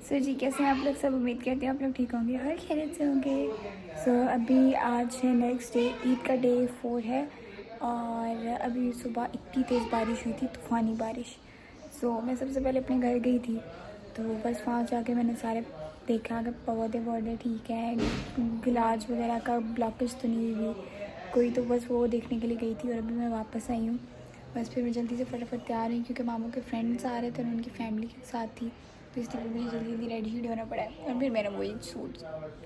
सो जी, कैसे हैं आप लोग सब? उम्मीद करते हैं आप लोग ठीक होंगे और खैरियत से होंगे। अभी आज है नेक्स्ट डे, ईद का डे 4 है और अभी सुबह इतनी तेज़ बारिश हुई थी, तूफ़ानी बारिश। मैं सबसे पहले अपने घर गई थी, तो बस वहाँ जाके मैंने सारे देखा कि पौधे वौधे ठीक हैं, गिलास वगैरह का ब्लॉकेज तो नहीं हुई कोई, तो बस वो देखने के लिए गई थी और अभी मैं वापस आई हूँ। बस फिर मैं जल्दी से फटाफट तैयार हुई क्योंकि मामू के फ्रेंड्स आ रहे थे और उनकी फैमिली के साथ थी, तो इसलिए मुझे जल्दी जल्दी रेडी होना पड़ा और फिर मैंने वही सूट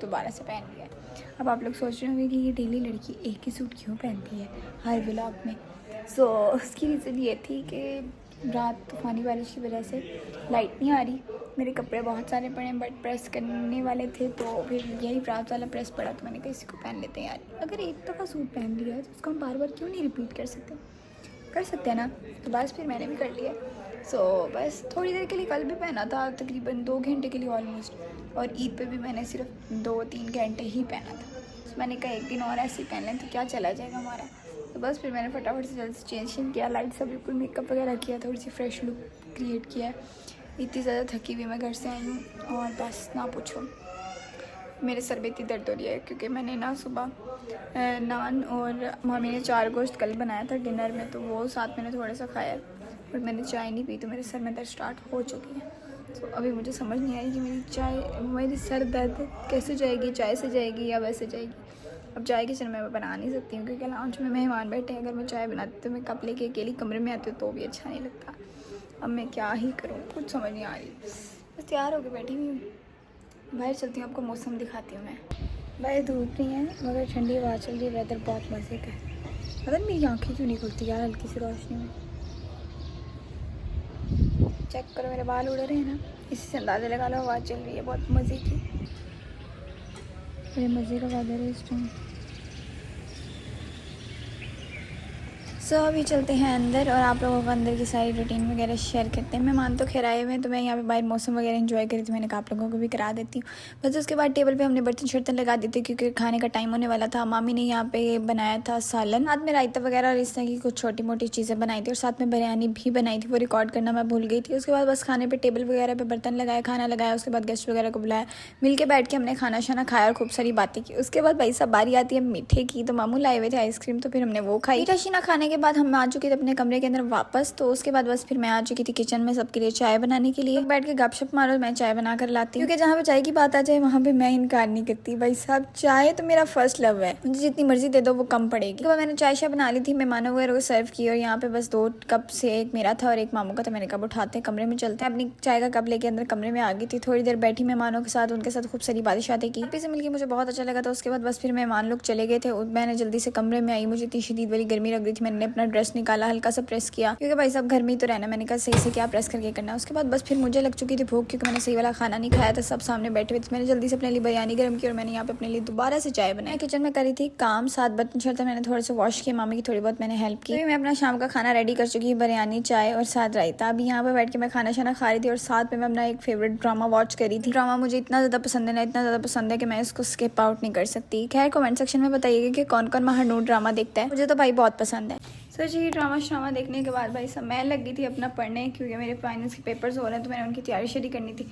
दोबारा से पहन लिया। अब आप लोग सोच रहे होंगे कि ये डेली लड़की एक ही सूट क्यों पहनती है हर व्लॉग में। उसकी रीज़न ये थी कि रात तूफ़ानी बारिश की वजह से लाइट नहीं आ रही, मेरे कपड़े बहुत सारे पड़े हैं बट प्रेस करने वाले थे, तो फिर यही रात वाला प्रेस पड़ा, तो मैंने कहा इसी को पहन लेते हैं यार। अगर एक दफ़ा सूट पहन लिया है तो उसको हम बार बार क्यों नहीं रिपीट कर सकते हैं ना। तो बस फिर मैंने भी कर लिया। बस थोड़ी देर के लिए कल भी पहना था, तकरीबन 2 घंटे के लिए ऑलमोस्ट, और ईद पे भी मैंने सिर्फ 2-3 घंटे ही पहना था। मैंने कहा एक दिन और ऐसे ही पहन लें तो क्या चला जाएगा हमारा। तो बस फिर मैंने फटाफट से जल्दी से चेंज किया, लाइट सा बिल्कुल मेकअप वगैरह किया, थोड़ी सी फ्रेश लुक क्रिएट किया। इतनी ज़्यादा थकी हुई मैं घर से आई हूँ और बस ना पूछो, मेरे सर में इतनी दर्द हो रही है क्योंकि मैंने ना सुबह नान और मम्मी ने 4 गोश्त कल बनाया था डिनर में, तो वो साथ मैंने थोड़ा सा खाया और मैंने चाय नहीं पी, तो मेरे सर में दर्द स्टार्ट हो चुकी है। अभी मुझे समझ नहीं आई कि मेरी सर दर्द कैसे जाएगी, चाय से जाएगी या वैसे जाएगी। अब चाय किचन में मैं बना नहीं सकती हूँ क्योंकि लाउंज में मेहमान बैठे हैं। अगर मैं चाय बनाती तो मैं कप लेके अकेली कमरे में आती हूँ तो भी अच्छा नहीं लगता। अब मैं क्या ही करूँ, कुछ समझ नहीं आ रही। बस तैयार होकर बैठी हुई हूँ, बाहर चलती हूँ, आपको मौसम दिखाती हूँ मैं। बाहर धूप नहीं है मगर ठंडी हवा चल रही है, वेदर बहुत मज़े का है। पता नहीं मेरी आँखें क्यों नहीं खुलती यार हल्की सी रोशनी में। चेक करो मेरे बाल उड़ रहे हैं ना, इसी से अंदाज़ा लगा लो हवा चल रही है बहुत मज़े की। बड़े मज़े का वेदर है इस टाइम। अभी चलते हैं अंदर और आप लोगों को अंदर की सारी रूटीन वगैरह शेयर करते हैं। मेहमान तो खैर आए हुए हैं, तो मैं यहाँ पे बाहर मौसम वगैरह एंजॉय करी थी, मैंने कहा आप लोगों को भी करा देती हूँ। बस उसके बाद टेबल पे हमने बर्तन शर्तन लगा दिए थे क्योंकि खाने का टाइम होने वाला था। मामी ने यहाँ पे बनाया था सालन, साथ में रायता वगैरह और इस तरह की कुछ छोटी मोटी चीज़ें बनाई थी और साथ में बिरयानी भी बनाई थी, वो रिकॉर्ड करना मैं भूल गई थी। उसके बाद बस खाने पर टेबल वगैरह पर बर्तन लगाया, खाना लगाया, उसके बाद गेस्ट वगैरह को बुलाया, मिल के बैठ के हमने खाना शाना खाया और खूब सारी बातें की। उसके बाद भाई साहब बारी आती है मीठे की, तो मामू लाए हुए थे आइसक्रीम, तो फिर हमने वो खाई। मीठा शीना खाने के बाद हम आ चुके थे अपने कमरे के अंदर वापस। तो उसके बाद बस फिर मैं आ चुकी थी किचन में सबके लिए चाय बनाने के लिए। बैठ के गपशप मारो, मैं चाय बना कर लाती हूँ क्योंकि जहाँ पे चाय की बात आ जाए वहाँ पे मैं इनकार नहीं करती। भाई साहब चाय तो मेरा फर्स्ट लव है, मुझे जितनी मर्जी दे दो वो कम पड़ेगी। तो मैंने चाय बना ली थी, मेहमानों वगैरह को सर्व की और यहाँ पे बस 2 कप से एक मेरा था और एक मामू का था। मैंने कब उठाते हैं कमरे में चलते हैं, अपनी चाय का कप लेके अंदर कमरे में आ गई थी। थोड़ी देर बैठी मेहमानों के साथ, उनके साथ खूब सारी बातें शातें की, से मिलकर मुझे बहुत अच्छा लगा था। उसके बाद बस फिर मेहमान लोग चले गए थे, मैंने जल्दी से कमरे में आई, मुझे इतनी शदीद वाली गर्मी लग रही थी। मैंने अपना ड्रेस निकाला, हल्का सा प्रेस किया क्योंकि भाई साहब घर में ही तो रहना, मैंने कहा सही से क्या प्रेस करके करना है। उसके बाद बस फिर मुझे लग चुकी थी भूख क्योंकि मैंने सही वाला खाना नहीं खाया था, सब सामने बैठे हुए थे। मैंने जल्दी से अपने लिए बिरयानी गर्म की और मैंने यहाँ पे अपने लिए दोबारा से चाय बनाई। किचन में करी थी काम, 7 बर्तन शर्तन मैंने थोड़े से वॉश किए, मामी की थोड़ी बहुत मैंने हेल्प की। मैं अपना शाम का खाना रेडी कर चुकी, बिरयानी, चाय और साथ रायता। अभी यहाँ पे बैठ के मैं खाना शाना खा रही थी और साथ में मैं अपना एक फेवरेट ड्रामा वॉच करी थी। ड्रामा मुझे इतना ज़्यादा पसंद है ना, इतना ज़्यादा पसंद है कि मैं इसको स्किप आउट नहीं कर सकती। खैर कमेंट सेक्शन में बताइएगा कि कौन कौन महानूर ड्रामा देखता है, मुझे तो भाई बहुत पसंद है। जी ड्रामा देखने के बाद भाई सब मैं लग गई थी अपना पढ़ने क्योंकि मेरे फाइनल्स के पेपर्स हो रहे हैं, तो मैंने उनकी तैयारी शरी करनी थी।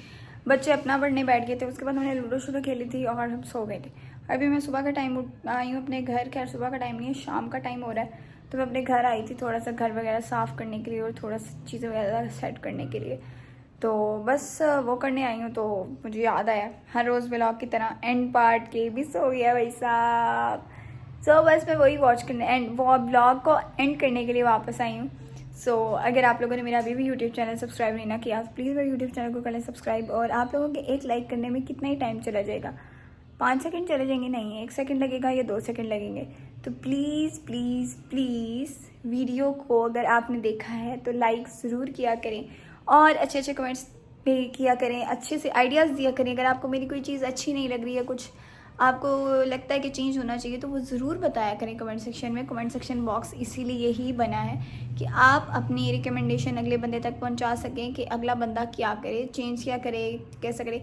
बच्चे अपना पढ़ने बैठ गए थे, उसके बाद मैंने लूडो शूडो खेली थी और हम सो गए थे। अभी मैं सुबह का टाइम आई हूँ अपने घर, खैर सुबह का टाइम नहीं है, शाम का टाइम हो रहा है। तो मैं अपने घर आई थी थोड़ा सा घर वगैरह साफ़ करने के लिए और थोड़ा सा चीज़ें वगैरह सेट करने के लिए। तो बस वो करने आई हूँ, तो मुझे याद आया हर रोज़ व्लॉग की तरह एंड पार्ट के भी सो गया भाई साहब। बस मैं वही वॉच करने एंड वो ब्लॉग को एंड करने के लिए वापस आई हूँ। अगर आप लोगों ने मेरा अभी भी यूट्यूब चैनल सब्सक्राइब नहीं ना किया तो प्लीज़ मेरे यूट्यूब चैनल को कर लें सब्सक्राइब। और आप लोगों के एक लाइक करने में कितना ही टाइम चला जाएगा, 5 सेकंड चले जाएंगे, नहीं 1 सेकंड लगेगा या 2 सेकंड लगेंगे। तो प्लीज़ प्लीज़ प्लीज़ वीडियो को अगर आपने देखा है तो लाइक ज़रूर किया करें और अच्छे अच्छे कमेंट्स भी किया करें, अच्छे से आइडियाज़ दिया करें। अगर आपको मेरी कोई चीज़ अच्छी नहीं लग रही है, कुछ आपको लगता है कि चेंज होना चाहिए, तो वो ज़रूर बताया करें कमेंट सेक्शन में। कमेंट सेक्शन बॉक्स इसीलिए यही बना है कि आप अपनी रिकमेंडेशन अगले बंदे तक पहुंचा सकें कि अगला बंदा क्या करे, चेंज क्या करे, कैसा करे।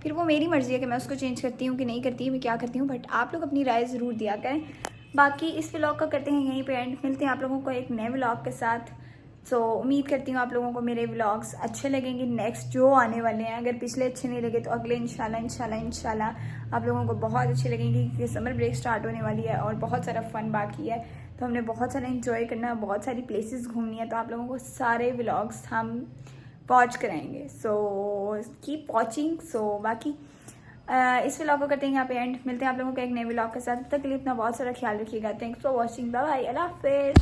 फिर वो मेरी मर्ज़ी है कि मैं उसको चेंज करती हूँ कि नहीं करती, मैं क्या करती हूँ, बट आप लोग अपनी राय ज़रूर दिया करें। बाकी इस व्लॉग का करते हैं यहीं पे एंड, मिलते हैं आप लोगों को एक नए व्लॉग के साथ। सो उम्मीद करती हूँ आप लोगों को मेरे व्लॉग्स अच्छे लगेंगे नेक्स्ट जो आने वाले हैं। अगर पिछले अच्छे नहीं लगे तो अगले इंशाल्लाह आप लोगों को बहुत अच्छे लगेंगे, क्योंकि समर ब्रेक स्टार्ट होने वाली है और बहुत सारा फन बाकी है। तो हमने बहुत सारा इंजॉय करना है, बहुत सारी प्लेसेस घूमनी है, तो आप लोगों को सारे व्लॉग्स हम वॉच कराएंगे। So keep watching. सो बाकी इस व्लॉग को करते हैं यहाँ पे एंड। मिलते हैं आप लोगों को एक नए व्लॉग के साथ। तब तक के लिए अपना बहुत सारा ख्याल रखिएगा। Thanks for watching. Bye bye, अल्लाह हाफिज़।